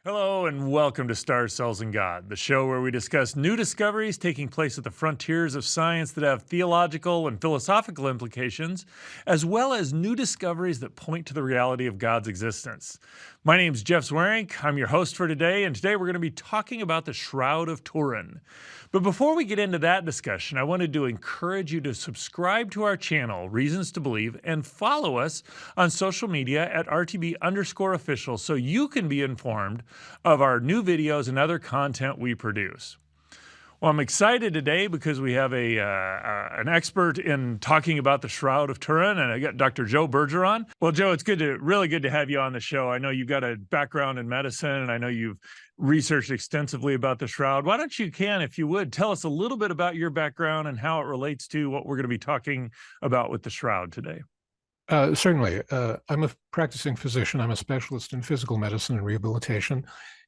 Hello and welcome to Star Cells and God, the show where we discuss new discoveries taking place at the frontiers of science that have theological and philosophical implications, as well as new discoveries that point to the reality of God's existence. My name's Jeff Zweerink. I'm your host for today, and today we're going to be talking about the Shroud of Turin. But before we get into that discussion, I wanted to encourage you to subscribe to our channel, Reasons to Believe, and follow us on social media at RTB_official so you can be informed of our new videos and other content we produce. Well, I'm excited today because we have an expert in talking about the Shroud of Turin, and I got Dr. Joe Bergeron. Well, Joe, it's really good to have you on the show. I know you've got a background in medicine, and I know you've researched extensively about the Shroud. Why don't you, if you would, tell us a little bit about your background and how it relates to what we're going to be talking about with the Shroud today. Certainly. I'm a practicing physician. I'm a specialist in physical medicine and rehabilitation.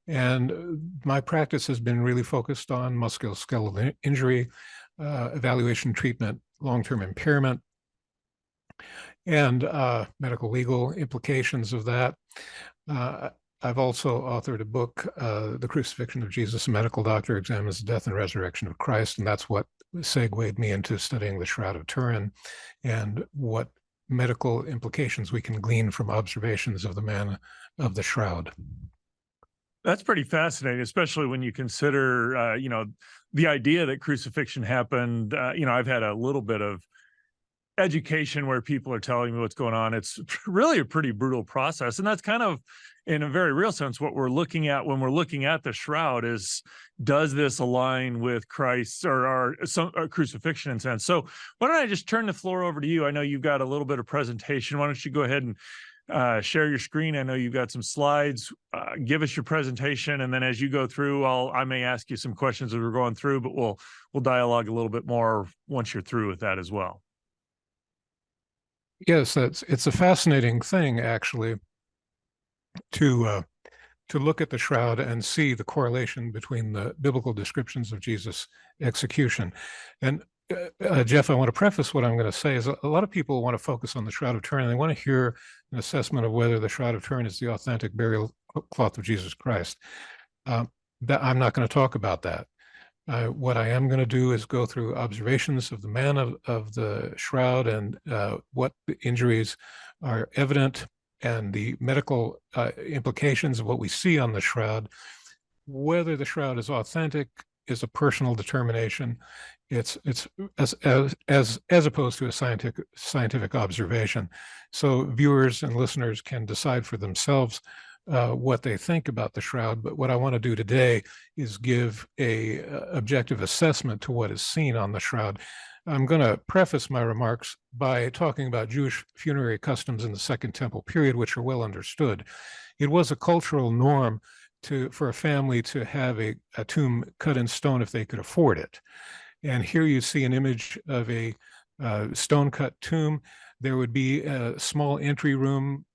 And my practice has been really focused on musculoskeletal injury, evaluation, treatment, long-term impairment, and medical legal implications of that. I've also authored a book, The Crucifixion of Jesus, a Medical Doctor Examines the Death and Resurrection of Christ, and that's what segued me into studying the Shroud of Turin and what medical implications we can glean from observations of the man of the shroud. That's pretty fascinating, especially when you consider, the idea that crucifixion happened. I've had a little bit of education where people are telling me what's going on. It's really a pretty brutal process. And that's kind of, in a very real sense, what we're looking at when we're looking at the shroud is, does this align with Christ or some crucifixion in sense? So why don't I just turn the floor over to you? I know you've got a little bit of presentation. Why don't you go ahead and share your screen? I know you've got some slides. Give us your presentation, and then as you go through, I may ask you some questions as we're going through, but we'll dialogue a little bit more once you're through with that as well. Yes, it's a fascinating thing, actually, to look at the shroud and see the correlation between the biblical descriptions of Jesus' execution. And Jeff, I want to preface what I'm going to say is a lot of people want to focus on the Shroud of Turin. They want to hear an assessment of whether the Shroud of Turin is the authentic burial cloth of Jesus Christ. That I'm not going to talk about that. What I am going to do is go through observations of the man of the shroud and what the injuries are evident and the medical implications of what we see on the shroud. Whether the shroud is authentic is a personal determination. It's as opposed to a scientific observation. So viewers and listeners can decide for themselves what they think about the shroud. But what I want to do today is give a objective assessment to what is seen on the shroud. I'm going to preface my remarks by talking about Jewish funerary customs in the Second Temple period, which are well understood. It was a cultural norm for a family to have a tomb cut in stone if they could afford it. And here you see an image of a stone-cut tomb. There would be a small entry room,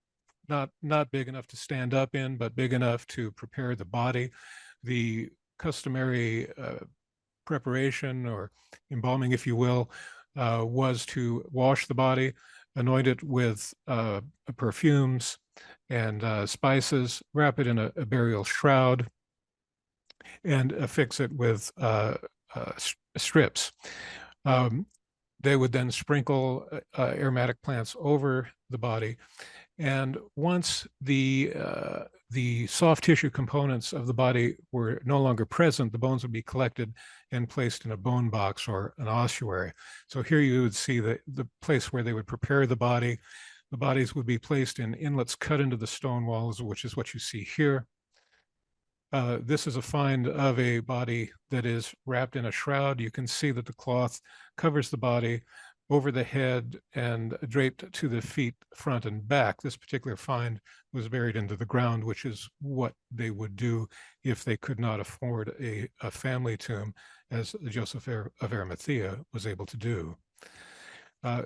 not big enough to stand up in, but big enough to prepare the body. The customary preparation or embalming, if you will, was to wash the body, anoint it with perfumes and spices, wrap it in a burial shroud, and affix it with strips. They would then sprinkle aromatic plants over the body. And once the soft tissue components of the body were no longer present, the bones would be collected and placed in a bone box or an ossuary. So here you would see the place where they would prepare the body. The bodies would be placed in inlets cut into the stone walls, which is what you see here. This is a find of a body that is wrapped in a shroud. You can see that the cloth covers the body over the head and draped to the feet, front and back. This particular find was buried into the ground, which is what they would do if they could not afford a family tomb, as Joseph of Arimathea was able to do.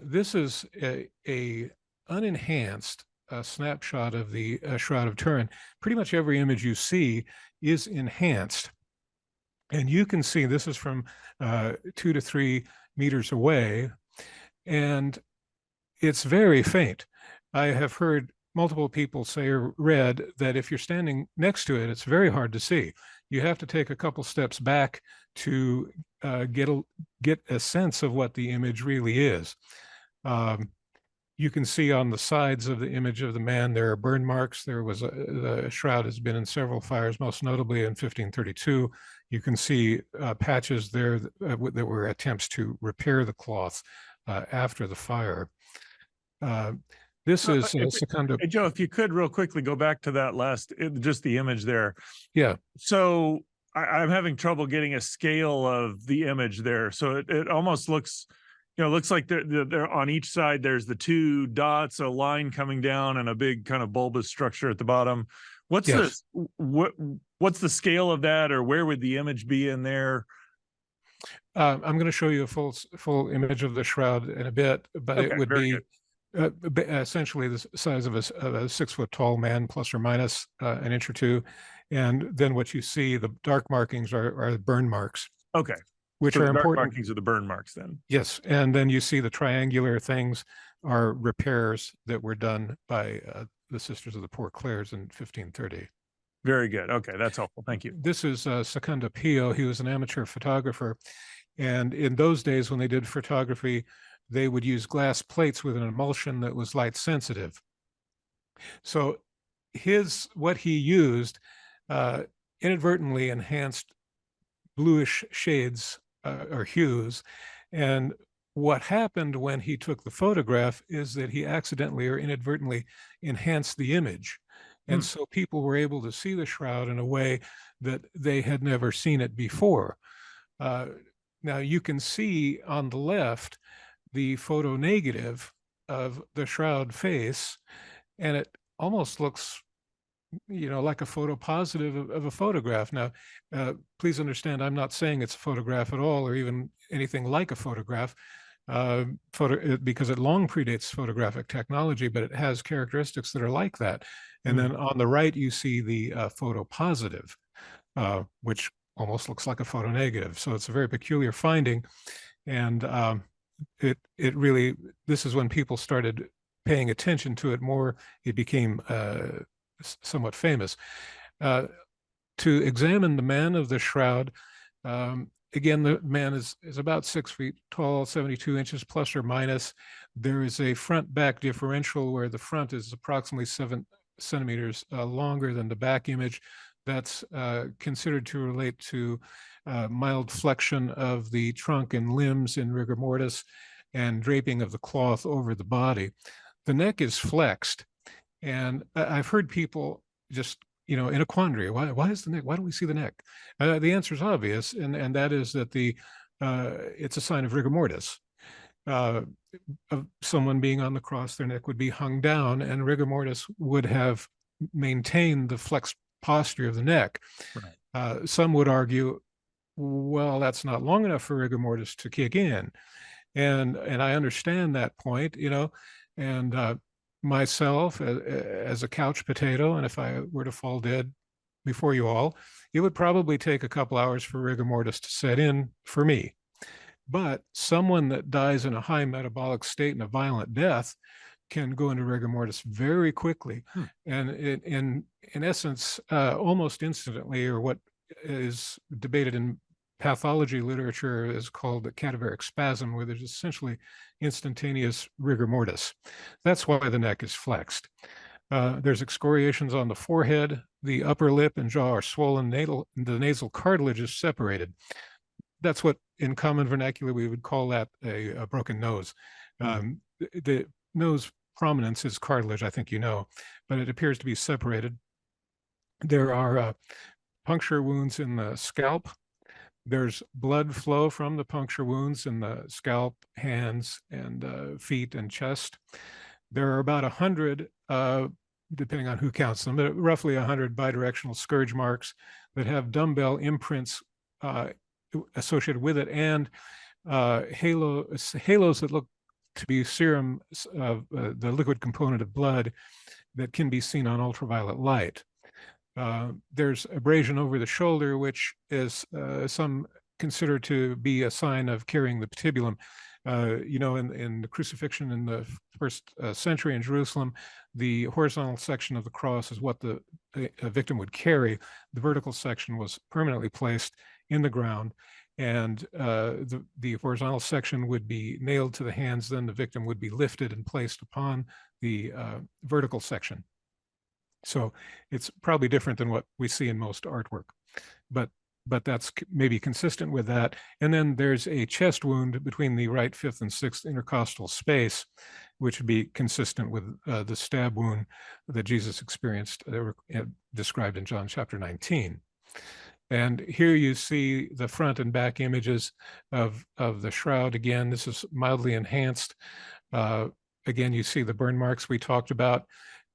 This is a unenhanced snapshot of the Shroud of Turin. Pretty much every image you see is enhanced. And you can see this is from 2 to 3 meters away, and it's very faint. I have heard multiple people say or read that if you're standing next to it, it's very hard to see. You have to take a couple steps back to get a sense of what the image really is. You can see on the sides of the image of the man, there are burn marks. The shroud has been in several fires, most notably in 1532. You can see patches there that were attempts to repair the cloth after the fire. This is Hey, Joe, if you could real quickly go back to that just the image there. Yeah. So I'm having trouble getting a scale of the image there. So it almost looks, looks like they're on each side. There's the two dots, a line coming down, and a big kind of bulbous structure at the bottom. What's the scale of that, or where would the image be in there? I'm going to show you a full image of the shroud in a bit, but it would be essentially the size of a 6 foot tall man, plus or minus an inch or two. And then what you see, the dark markings are the burn marks. Okay. Which so are the dark important. Markings are the burn marks then. Yes. And then you see the triangular things are repairs that were done by the Sisters of the Poor Clares in 1530. Very good. Okay. That's helpful. Thank you. This is Secondo Pio. He was an amateur photographer. And in those days, when they did photography, they would use glass plates with an emulsion that was light sensitive. So what he used inadvertently enhanced bluish shades or hues. And what happened when he took the photograph is that he accidentally or inadvertently enhanced the image. And so people were able to see the shroud in a way that they had never seen it before. Now you can see on the left the photo negative of the shroud face, and it almost looks, like a photo positive of a photograph. Now, please understand, I'm not saying it's a photograph at all, or even anything like a photograph, because it long predates photographic technology, but it has characteristics that are like that. And then on the right, you see the photo positive, which almost looks like a photo negative. So it's a very peculiar finding. And it really, this is when people started paying attention to it more. It became somewhat famous. To examine the man of the shroud, again, the man is about 6 feet tall, 72 inches plus or minus. There is a front-back differential where the front is approximately 7 centimeters longer than the back image. That's considered to relate to mild flexion of the trunk and limbs in rigor mortis and draping of the cloth over the body. The neck is flexed. And I've heard people just, in a quandary. Why is the neck? Why don't we see the neck? The answer is obvious, and that is that it's a sign of rigor mortis. Of someone being on the cross, their neck would be hung down, and rigor mortis would have maintained the flexed posture of the neck. Right. Some would argue, well, that's not long enough for rigor mortis to kick in, and I understand that point, and myself as a couch potato, and if I were to fall dead before you all, it would probably take a couple hours for rigor mortis to set in for me. But someone that dies in a high metabolic state and a violent death can go into rigor mortis very quickly. And in essence, almost instantly, or what is debated in pathology literature is called the cadaveric spasm, where there's essentially instantaneous rigor mortis. That's why the neck is flexed. There's excoriations on the forehead, the upper lip and jaw are swollen, the nasal cartilage is separated. That's what in common vernacular we would call that a broken nose. The nose prominence is cartilage, I think but it appears to be separated. There are puncture wounds in the scalp. There's blood flow from the puncture wounds in the scalp, hands, and feet and chest. There are about 100, depending on who counts them, but roughly 100 bidirectional scourge marks that have dumbbell imprints associated with it, and halos that look to be serum of the liquid component of blood that can be seen on ultraviolet light. There's abrasion over the shoulder, which is some consider to be a sign of carrying the patibulum. In the crucifixion in the first century in Jerusalem, the horizontal section of the cross is what the victim would carry. The vertical section was permanently placed in the ground, and the horizontal section would be nailed to the hands. Then the victim would be lifted and placed upon the vertical section. So it's probably different than what we see in most artwork, but that's maybe consistent with that. And then there's a chest wound between the right fifth and sixth intercostal space, which would be consistent with the stab wound that Jesus experienced, described in John chapter 19. And here you see the front and back images of the shroud. Again, this is mildly enhanced. Again, you see the burn marks we talked about.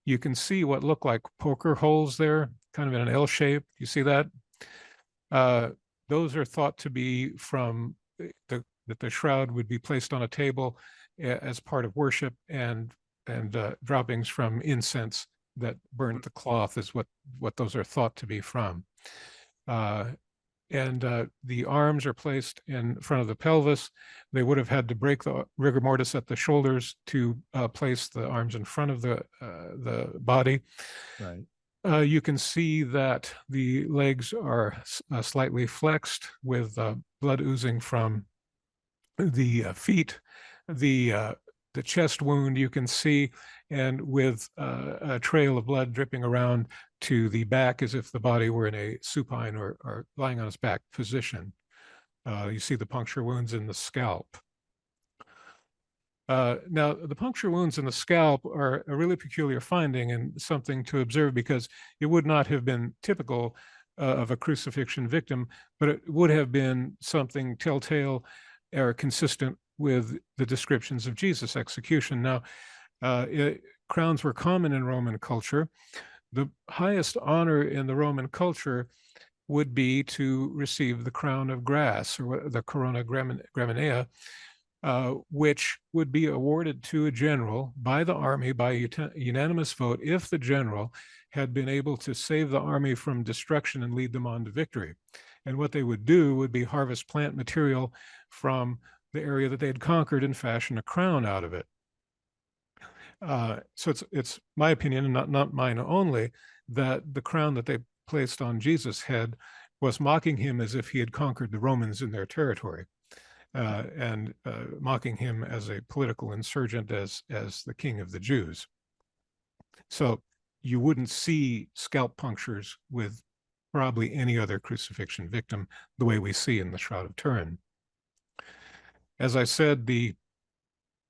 You can see what look like poker holes there, kind of in an L shape. You see that? Those are thought to be from that the shroud would be placed on a table as part of worship, and droppings from incense that burnt the cloth is what those are thought to be from. The arms are placed in front of the pelvis. They would have had to break the rigor mortis at the shoulders to place the arms in front of the body. Right. You can see that the legs are slightly flexed with blood oozing from the feet. The chest wound you can see, and with a trail of blood dripping around to the back as if the body were in a supine or lying on its back position. You see the puncture wounds in the scalp. Now, the puncture wounds in the scalp are a really peculiar finding and something to observe, because it would not have been typical of a crucifixion victim, but it would have been something telltale or consistent with the descriptions of Jesus' execution. Now, crowns were common in Roman culture. The highest honor in the Roman culture would be to receive the crown of grass, or the corona graminea, which would be awarded to a general by the army by unanimous vote if the general had been able to save the army from destruction and lead them on to victory. And what they would do would be harvest plant material from the area that they had conquered and fashion a crown out of it. So it's my opinion, and not mine only, that the crown that they placed on Jesus' head was mocking him as if he had conquered the Romans in their territory, and mocking him as a political insurgent, as the king of the Jews. So you wouldn't see scalp punctures with probably any other crucifixion victim the way we see in the Shroud of Turin. As I said, the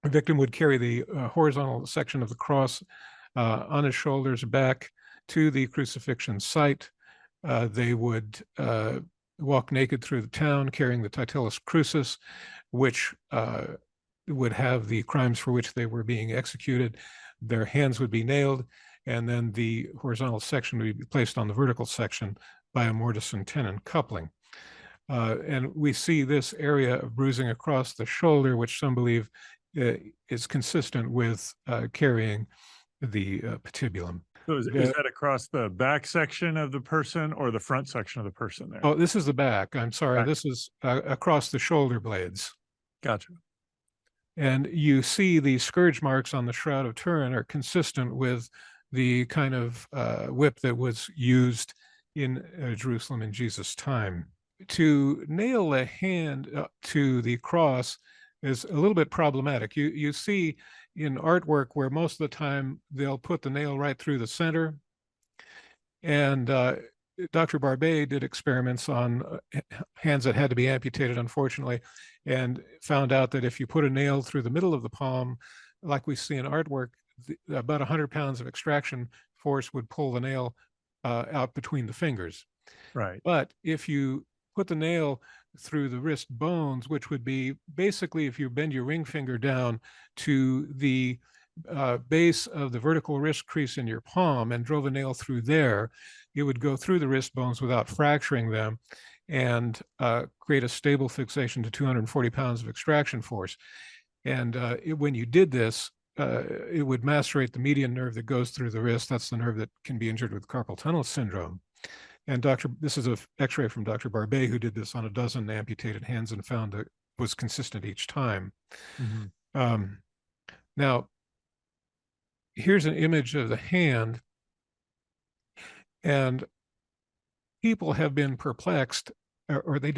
victim would carry the horizontal section of the cross on his shoulders back to the crucifixion site. They would walk naked through the town carrying the titellus crucis, which would have the crimes for which they were being executed. Their hands would be nailed, and then the horizontal section would be placed on the vertical section by a mortise and tenon coupling. And we see this area of bruising across the shoulder, which some believe is consistent with carrying the patibulum. So is that across the back section of the person or the front section of the person there? Oh, this is the back. I'm sorry. Back. This is across the shoulder blades. Gotcha. And you see the scourge marks on the Shroud of Turin are consistent with the kind of whip that was used in Jerusalem in Jesus' time. To nail a hand to the cross is a little bit problematic. You see in artwork where most of the time they'll put the nail right through the center. And Dr. Barbet did experiments on hands that had to be amputated, unfortunately, and found out that if you put a nail through the middle of the palm, like we see in artwork, about 100 pounds of extraction force would pull the nail out between the fingers. Right. But if you put the nail through the wrist bones, which would be basically if you bend your ring finger down to the base of the vertical wrist crease in your palm and drove a nail through there, it would go through the wrist bones without fracturing them and create a stable fixation to 240 pounds of extraction force. And when you did this, it would macerate the median nerve that goes through the wrist. That's the nerve that can be injured with carpal tunnel syndrome. And this is an X-ray from Dr. Barbet, who did this on a dozen amputated hands and found was consistent each time. Mhm. Now, here's an image of the hand, and people have been perplexed, or they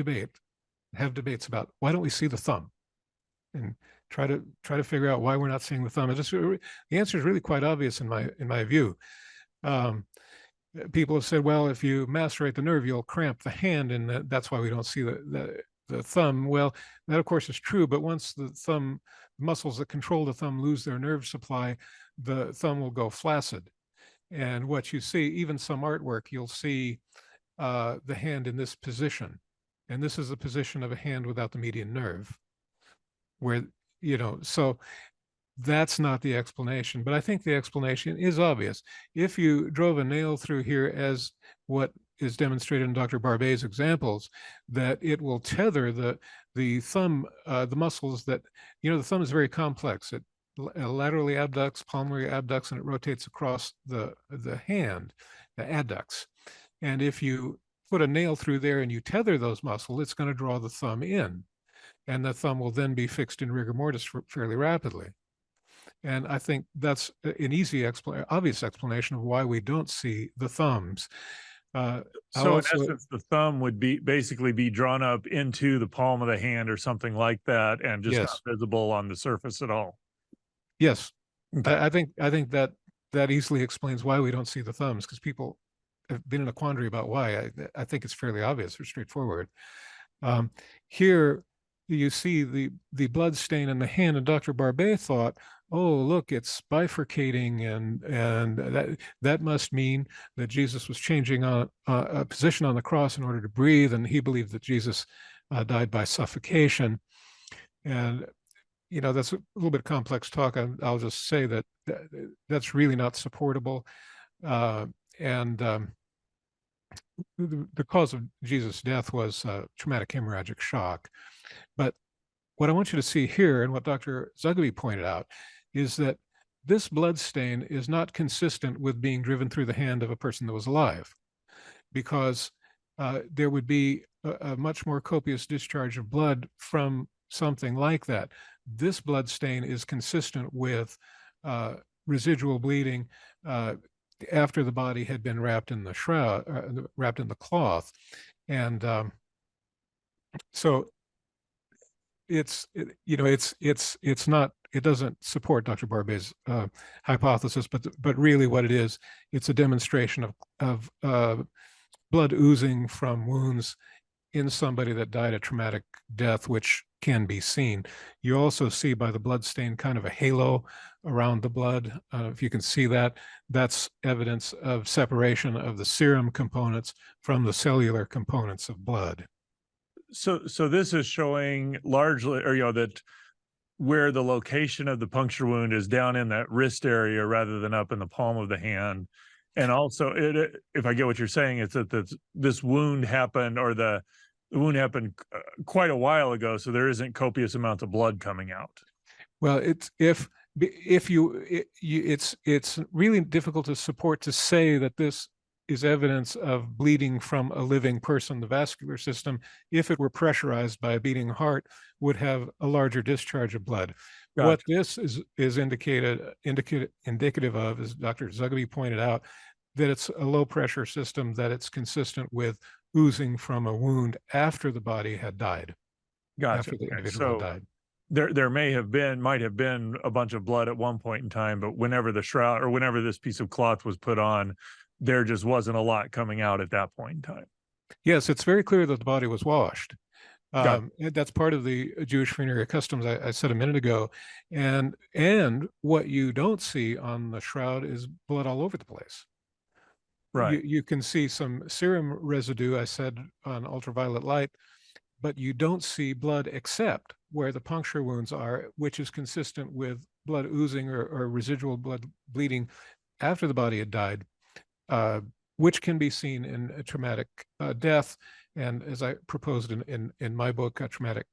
have debates about, why don't we see the thumb, and try to figure out why we're not seeing the thumb. And the answer is really quite obvious in my view. Um, People have said, well, if you macerate the nerve, you'll cramp the hand, and that's why we don't see the thumb. Well, that of course is true, but once the muscles that control the thumb lose their nerve supply, the thumb will go flaccid. And what you see, even some artwork, you'll see the hand in this position. And this is the position of a hand without the median nerve, where, so that's not the explanation. But I think the explanation is obvious. If you drove a nail through here, as what is demonstrated in Dr. Barbet's examples, that it will tether the thumb, the muscles that, the thumb is very complex. It laterally abducts, palmary abducts, and it rotates across the hand, the adducts. And if you put a nail through there and you tether those muscles, it's going to draw the thumb in. And the thumb will then be fixed in rigor mortis fairly rapidly. And I think that's an easy, obvious explanation of why we don't see the thumbs. So in essence, the thumb would basically be drawn up into the palm of the hand or something like that, and just Yes, not visible on the surface at all. yes. Okay. I think that easily explains why we don't see the thumbs, because people have been in a quandary about why. I think it's fairly obvious or straightforward. Here you see the blood stain in the hand, and Dr. Barbet thought, oh, look, it's bifurcating, and that must mean that Jesus was changing a position on the cross in order to breathe, and he believed that Jesus died by suffocation. And that's a little bit complex talk. I'll just say that's really not supportable. And the cause of Jesus' death was traumatic hemorrhagic shock. But what I want you to see here, and what Dr. Zugby pointed out, is that this blood stain is not consistent with being driven through the hand of a person that was alive, because there would be a much more copious discharge of blood from something like that. This blood stain is consistent with residual bleeding after the body had been wrapped in the shroud, wrapped in the cloth. And so it's not, it doesn't support Dr. Barbet's hypothesis, but really what it is, it's a demonstration of blood oozing from wounds in somebody that died a traumatic death, which can be seen. You also see by the blood stain kind of a halo around the blood. If you can see that, that's evidence of separation of the serum components from the cellular components of blood. So this is showing largely, or that where the location of the puncture wound is down in that wrist area rather than up in the palm of the hand. And also, if I get what you're saying, it's that this wound happened, or the wound happened quite a while ago, so there isn't copious amounts of blood coming out. Well, it's really difficult to say that this is evidence of bleeding from a living person. The vascular system, if it were pressurized by a beating heart, would have a larger discharge of blood. Gotcha. What this is indicative of, as Dr. Zugby pointed out, that it's a low pressure system, that it's consistent with oozing from a wound after the body had died. Gotcha. After the individual had died. There might have been a bunch of blood at one point in time, but whenever the shroud, or whenever this piece of cloth was put on, there just wasn't a lot coming out at that point in time. Yes, it's very clear that the body was washed. That's part of the Jewish funerary customs I said a minute ago. And what you don't see on the shroud is blood all over the place. Right. You can see some serum residue, I said, on ultraviolet light, but you don't see blood except where the puncture wounds are, which is consistent with blood oozing or residual blood bleeding after the body had died, which can be seen in a traumatic death. And as I proposed in my book, a traumatic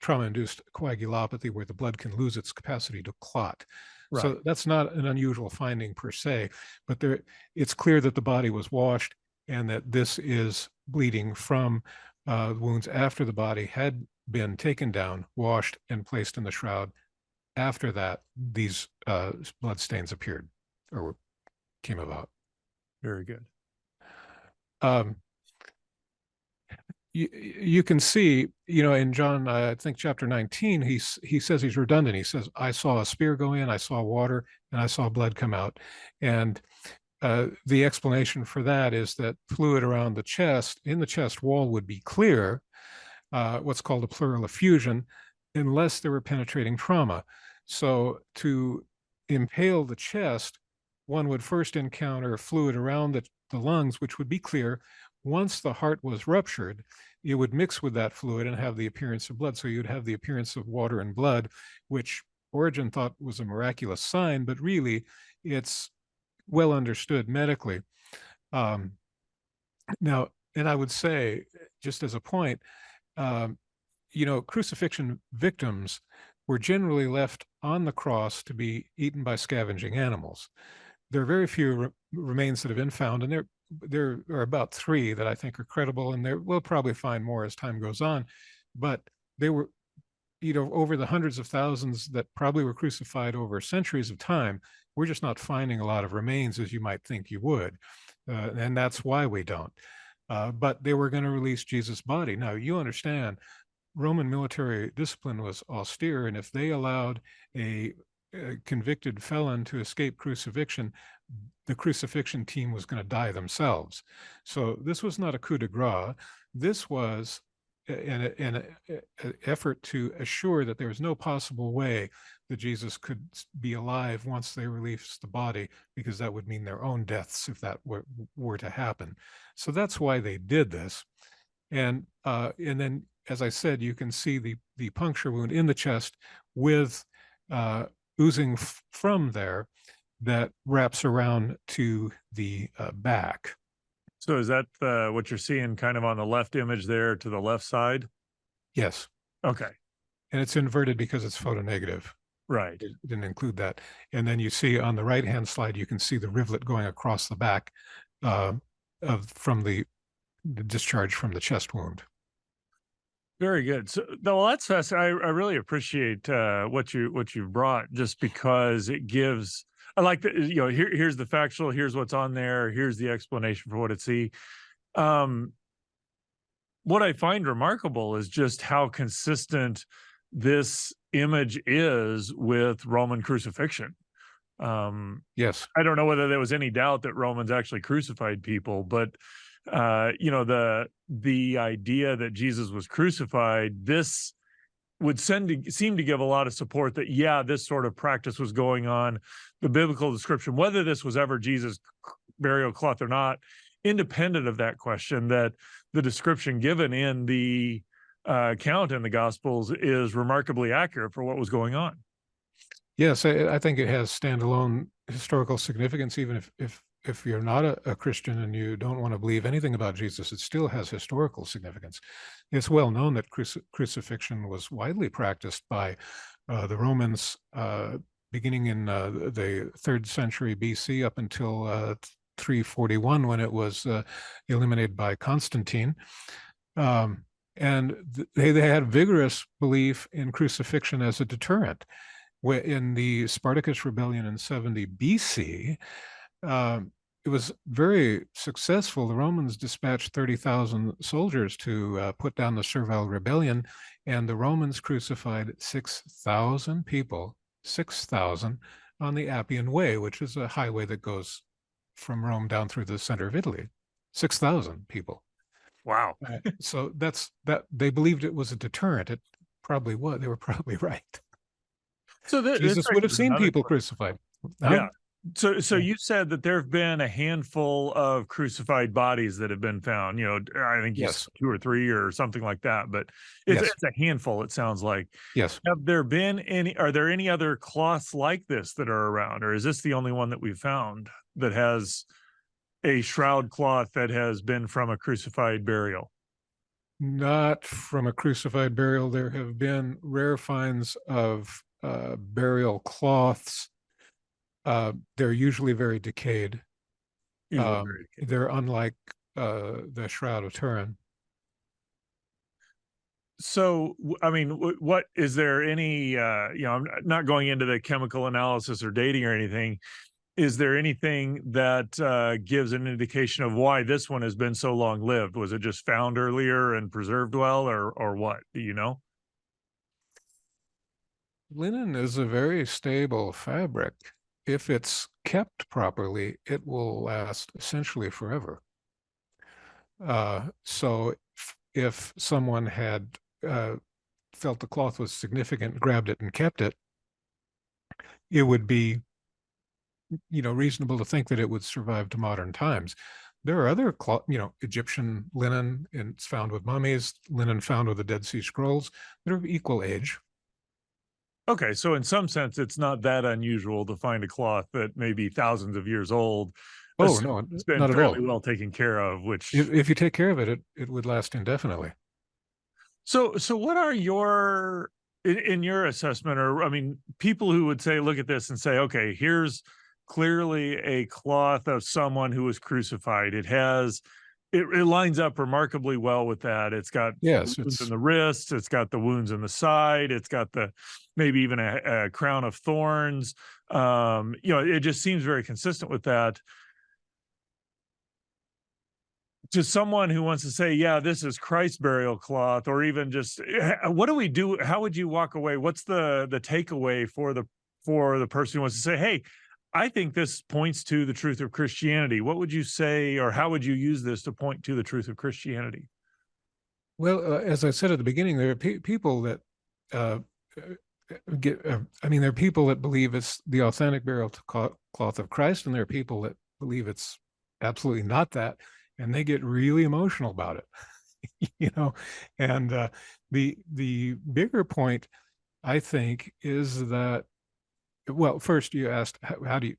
trauma-induced coagulopathy, where the blood can lose its capacity to clot. Right. So that's not an unusual finding per se, but it's clear that the body was washed, and that this is bleeding from wounds after the body had been taken down, washed, and placed in the shroud. After that, these blood stains appeared or came about. Very good. Um, you can see, in John, I think chapter 19, he says he's redundant. He says, I saw a spear go in, I saw water, and I saw blood come out. And the explanation for that is that fluid around the chest, in the chest wall, would be clear, what's called a pleural effusion, unless there were penetrating trauma. So to impale the chest, one would first encounter fluid around the lungs, which would be clear. Once the heart was ruptured, it would mix with that fluid and have the appearance of blood. So you'd have the appearance of water and blood, which Origen thought was a miraculous sign, but really it's well understood medically. Now, and I would say, just as a point, crucifixion victims were generally left on the cross to be eaten by scavenging animals. There are very few remains that have been found, and there are about 3 that I think are credible, and we'll probably find more as time goes on. But they were, over the hundreds of thousands that probably were crucified over centuries of time, we're just not finding a lot of remains as you might think you would. And that's why we don't. But they were going to release Jesus' body. Now, you understand, Roman military discipline was austere, and if they allowed a convicted felon to escape crucifixion, the crucifixion team was going to die themselves. So this was not a coup de grace. This was an effort to assure that there was no possible way that Jesus could be alive once they released the body, because that would mean their own deaths if that were to happen. So that's why they did this. And then, as I said, you can see the puncture wound in the chest with oozing from there that wraps around to the back. So is that what you're seeing kind of on the left image there to the left side? Yes. Okay. And it's inverted because it's photonegative. Right. It didn't include that. And then you see on the right-hand slide, you can see the rivulet going across the back from the discharge from the chest wound. Very good. So, well, that's fascinating. I really appreciate what you brought, just because it gives. I like that. Here's the factual. Here's what's on there. Here's the explanation for what it's see. What I find remarkable is just how consistent this image is with Roman crucifixion. Yes. I don't know whether there was any doubt that Romans actually crucified people, but the idea that Jesus was crucified, this would seem to give a lot of support that, yeah, this sort of practice was going on. The biblical description, whether this was ever Jesus' burial cloth or not, independent of that question, that the description given in the account in the Gospels is remarkably accurate for what was going on. Yes, I think it has standalone historical significance, even if you're not a Christian and you don't want to believe anything about Jesus, it still has historical significance. It's well known that crucifixion was widely practiced by the Romans beginning in the 3rd century BC up until 341, when it was eliminated by Constantine. And they had vigorous belief in crucifixion as a deterrent. In the Spartacus rebellion in 70 BC, it was very successful. The Romans dispatched 30,000 soldiers to put down the servile rebellion, and the Romans crucified 6,000 people, 6,000, on the Appian Way, which is a highway that goes from Rome down through the center of Italy. 6,000 people. Wow. So that's that. They believed it was a deterrent. It probably was. They were probably right. So Jesus would have seen people crucified. Huh? Yeah. So you said that there have been a handful of crucified bodies that have been found. I think you said 2 or 3 or something like that, but it's a handful, it sounds like. Yes. Are there any other cloths like this that are around, or is this the only one that we've found that has a shroud cloth that has been from a crucified burial? Not from a crucified burial. There have been rare finds of burial cloths. They're usually very decayed. They're unlike the Shroud of Turin. I mean, what is there any, I'm not going into the chemical analysis or dating or anything. Is there anything that gives an indication of why this one has been so long lived? Was it just found earlier and preserved well, or what? Do you know? Linen is a very stable fabric. If it's kept properly, it will last essentially forever. So if someone had felt the cloth was significant, grabbed it and kept it, it would be, reasonable to think that it would survive to modern times. There are other cloth, Egyptian linen, and it's found with mummies, linen found with the Dead Sea Scrolls that are of equal age. Okay, so in some sense, it's not that unusual to find a cloth that may be thousands of years old, Oh, assuming no, it's been not at fairly all. well taken care of, If, which if you take care of it, it would last indefinitely. so what are your in your assessment, or I mean, people who would say, look at this and say, okay, here's clearly a cloth of someone who was crucified. It lines up remarkably well with that. It's got Yes, wounds in it's the wrists, it's got the wounds in the side, it's got the maybe even a crown of thorns. It just seems very consistent with that. To someone who wants to say, yeah, this is Christ's burial cloth, or even just what do we do? How would you walk away? What's the takeaway for the person who wants to say, hey, I think this points to the truth of Christianity? What would you say, or how would you use this to point to the truth of Christianity? well, as I said at the beginning, there are people that uh, there are people that believe it's the authentic burial cloth of Christ, and there are people that believe it's absolutely not that, and they get really emotional about it, And the bigger point, I think, is that, well, first you asked how do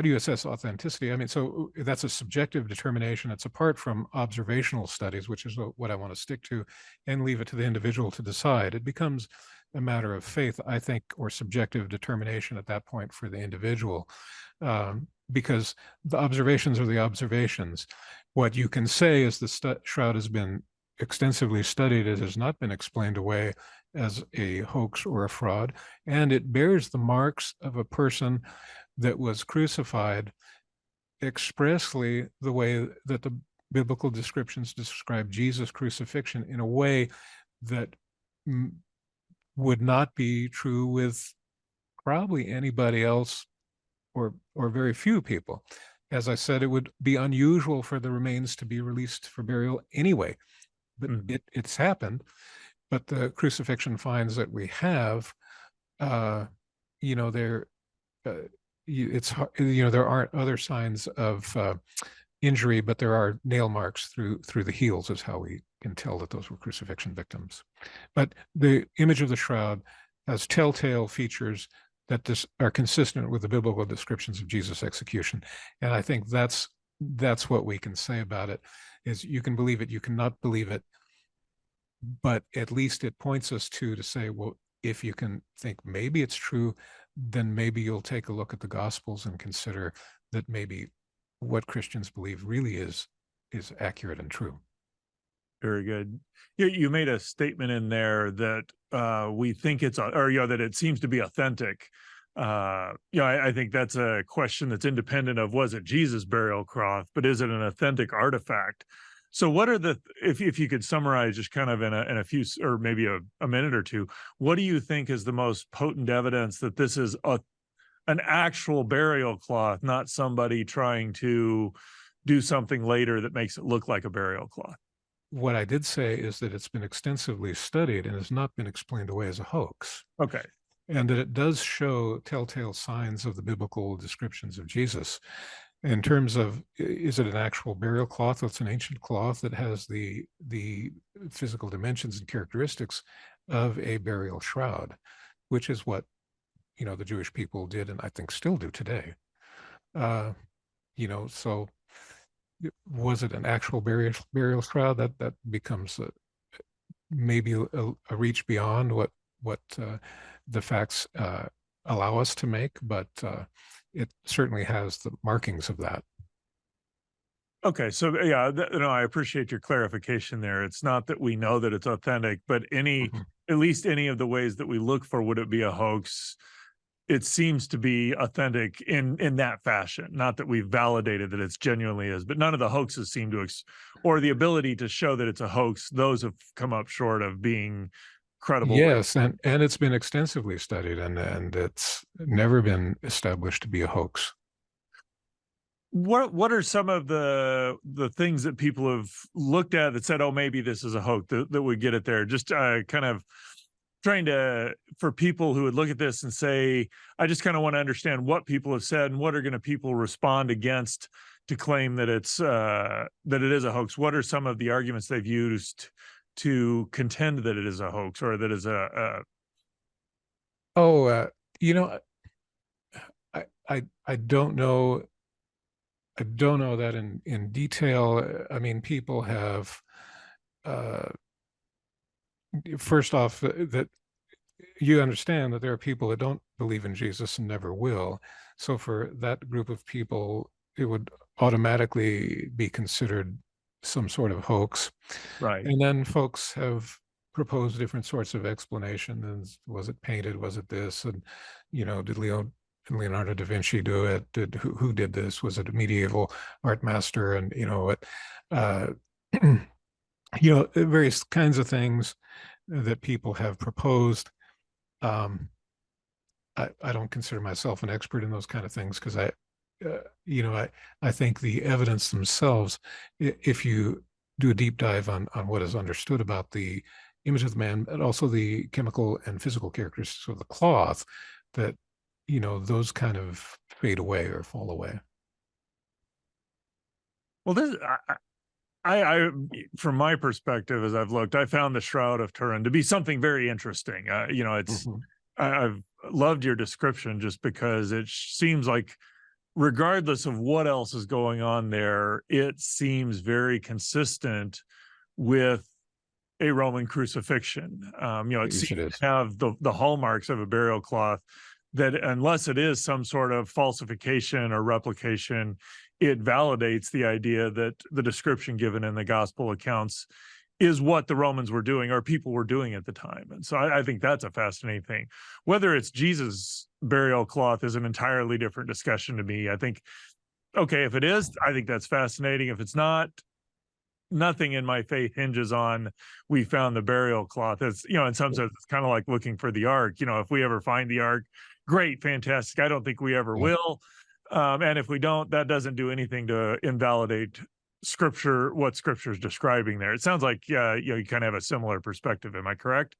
you assess authenticity? I mean, so that's a subjective determination. It's apart from observational studies, which is what I want to stick to, and leave it to the individual to decide. It becomes a matter of faith, I think, or subjective determination at that point for the individual, because the observations are the observations. What you can say is the shroud has been extensively studied. It has not been explained away as a hoax or a fraud, and it bears the marks of a person that was crucified expressly the way that the biblical descriptions describe Jesus' crucifixion, in a way that would not be true with probably anybody else, or very few people. As I said, it would be unusual for the remains to be released for burial anyway, but Mhm. it's happened. But the crucifixion finds that we have, uh, they're it's there aren't other signs of injury, but there are nail marks through the heels, is how we can tell that those were crucifixion victims. But the image of the shroud has telltale features that are consistent with the biblical descriptions of Jesus' execution, and I think that's what we can say about it. Is you can believe it, you cannot believe it, but at least it points us to say, well, if you can think maybe it's true, then maybe you'll take a look at the Gospels and consider that maybe what Christians believe really is accurate and true. Very good. You made a statement in there that we think it's, or that it seems to be authentic. I think that's a question that's independent of, was it Jesus' burial cloth, but is it an authentic artifact? So, what are if you could summarize just kind of in a few, or maybe a minute or two, what do you think is the most potent evidence that this is an actual burial cloth, not somebody trying to do something later that makes it look like a burial cloth? What I did say is that it's been extensively studied and has not been explained away as a hoax, Okay. and that it does show telltale signs of the biblical descriptions of Jesus. In terms of, is it an actual burial cloth? It's an ancient cloth that has the physical dimensions and characteristics of a burial shroud, which is what the Jewish people did, and I think still do today. Uh, so was it an actual burial shroud? That becomes maybe a reach beyond what the facts allow us to make, but it certainly has the markings of that. Okay, so yeah, no, I appreciate your clarification there. It's not that we know that it's authentic, but Mhm. at least any of the ways that we look for would it be a hoax, it seems to be authentic in that fashion. Not that we've validated that it's genuinely is, but none of the hoaxes seem to or the ability to show that it's a hoax, those have come up short of being credible. Yes, and it's been extensively studied, and it's never been established to be a hoax. What are some of the things that people have looked at that said, "Oh, maybe this is a hoax," that would get it there? Just kind of trying to for people who would look at this and say, "I just kind of want to understand what people have said and what are going to people respond against to claim that that it is a hoax." What are some of the arguments they've used to contend that it is a hoax or that is a Oh, you know, I don't know. I don't know that in detail. I mean, people have uh, first off that you understand that there are people that don't believe in Jesus and never will. So for that group of people, it would automatically be considered some sort of hoax. right? And then folks have proposed different sorts of explanations. Was it painted? Was it this? And did Leonardo da Vinci do it? Did who did this? Was it a medieval art master? And what uh, various kinds of things that people have proposed. Um, I don't consider myself an expert in those kind of things because uh, you know, I, I think the evidence themselves, if you do a deep dive on what is understood about the image of the man, and also the chemical and physical characteristics of the cloth, that, those kind of fade away or fall away. Well, this from my perspective, as I've looked, I found the Shroud of Turin to be something very interesting. Mhm. I've loved your description just because it seems like, regardless of what else is going on there, it seems very consistent with a Roman crucifixion. It Yes, seems it is. to have the hallmarks of a burial cloth that, unless it is some sort of falsification or replication, it validates the idea that the description given in the gospel accounts is what the Romans were doing or people were doing at the time. And so I think that's a fascinating thing. Whether it's Jesus' burial cloth is an entirely different discussion to me. I think, okay, if it is, I think that's fascinating. If it's not, nothing in my faith hinges on we found the burial cloth. It's, in some sense, it's kind of like looking for the ark. If we ever find the ark, great, fantastic. I don't think we ever Yeah. will. And if we don't, that doesn't do anything to invalidate scripture, what scripture is describing there. It sounds like, you kind of have a similar perspective. Am I correct?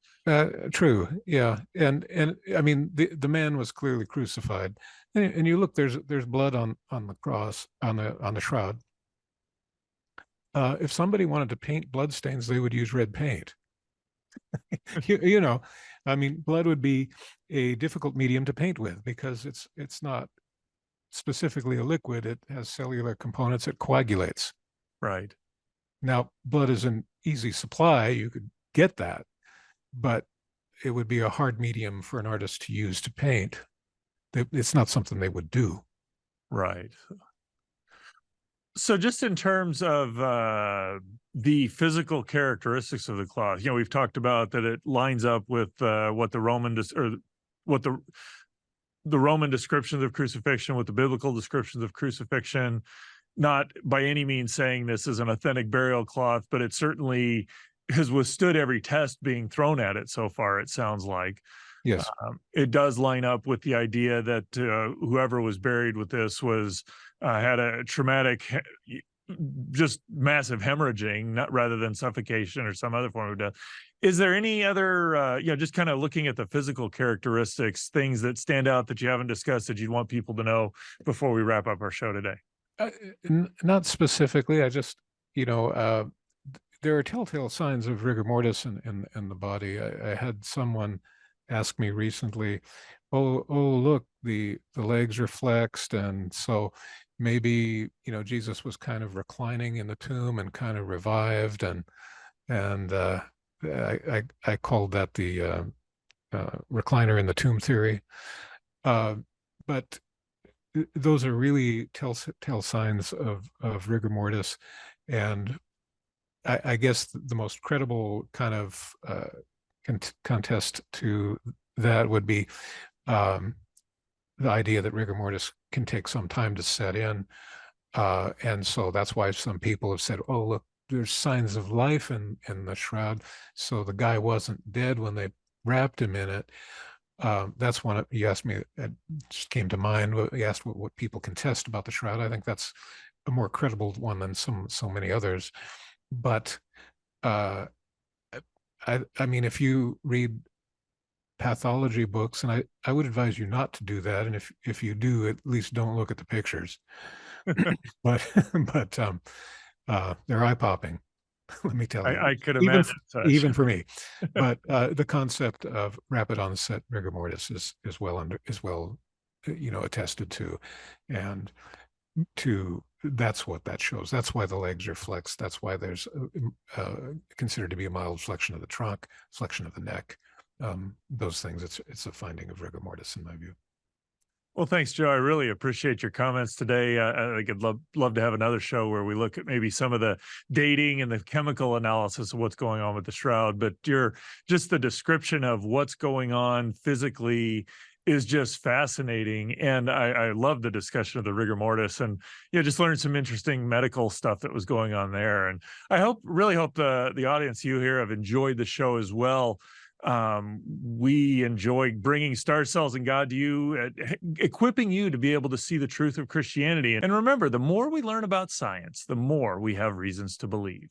True. Yeah. And I mean, the man was clearly crucified. And you look, there's blood on the cross, on the shroud. If somebody wanted to paint bloodstains, they would use red paint. you know, I mean, blood would be a difficult medium to paint with because it's not specifically a liquid. It has cellular components. It coagulates. Right. Now, blood is an easy supply. You could get that, but it would be a hard medium for an artist to use to paint. It's not something they would do. Right. So just in terms of the physical characteristics of the cloth, we've talked about that it lines up with what the or what the Roman descriptions of crucifixion, with the biblical descriptions of crucifixion. Not by any means saying this is an authentic burial cloth, but it certainly has withstood every test being thrown at it so far, it sounds like. Yes. It does line up with the idea that whoever was buried with this was had a traumatic, just massive hemorrhaging, not rather than suffocation or some other form of death. Is there any other, just kind of looking at the physical characteristics, things that stand out that you haven't discussed that you'd want people to know before we wrap up our show today? Uh, Not specifically. I just, you know, uh, there are telltale signs of rigor mortis in the body. I had someone ask me recently, "Oh, look, the legs are flexed, and so maybe Jesus was kind of reclining in the tomb and kind of revived." And I called that the recliner in the tomb theory. Uh, but those are really tell signs of rigor mortis. And I guess the most credible kind of contest to that would be um, the idea that rigor mortis can take some time to set in. And so that's why some people have said, oh, look, there's signs of life in the shroud. So the guy wasn't dead when they wrapped him in it. That's one you asked me, it just came to mind. You asked what people contest about the shroud. I think that's a more credible one than so many others. But I mean, if you read pathology books, and I would advise you not to do that. And if you do, at least don't look at the pictures. but but they're eye popping. Let me tell you, I could even imagine such. even for me. But the concept of rapid onset rigor mortis is well attested to, and that's what that shows. That's why the legs are flexed. That's why there's considered to be a mild flexion of the trunk, flexion of the neck. Those things. It's a finding of rigor mortis in my view. Well, thanks, Joe. I really appreciate your comments today. I think I'd love to have another show where we look at maybe some of the dating and the chemical analysis of what's going on with the shroud. But just the description of what's going on physically is just fascinating. And I love the discussion of the rigor mortis, and just learned some interesting medical stuff that was going on there. And I really hope the audience, you here, have enjoyed the show as well. We enjoy bringing Star Cells and God to you, equipping you to be able to see the truth of Christianity. And remember, the more we learn about science, the more we have reasons to believe.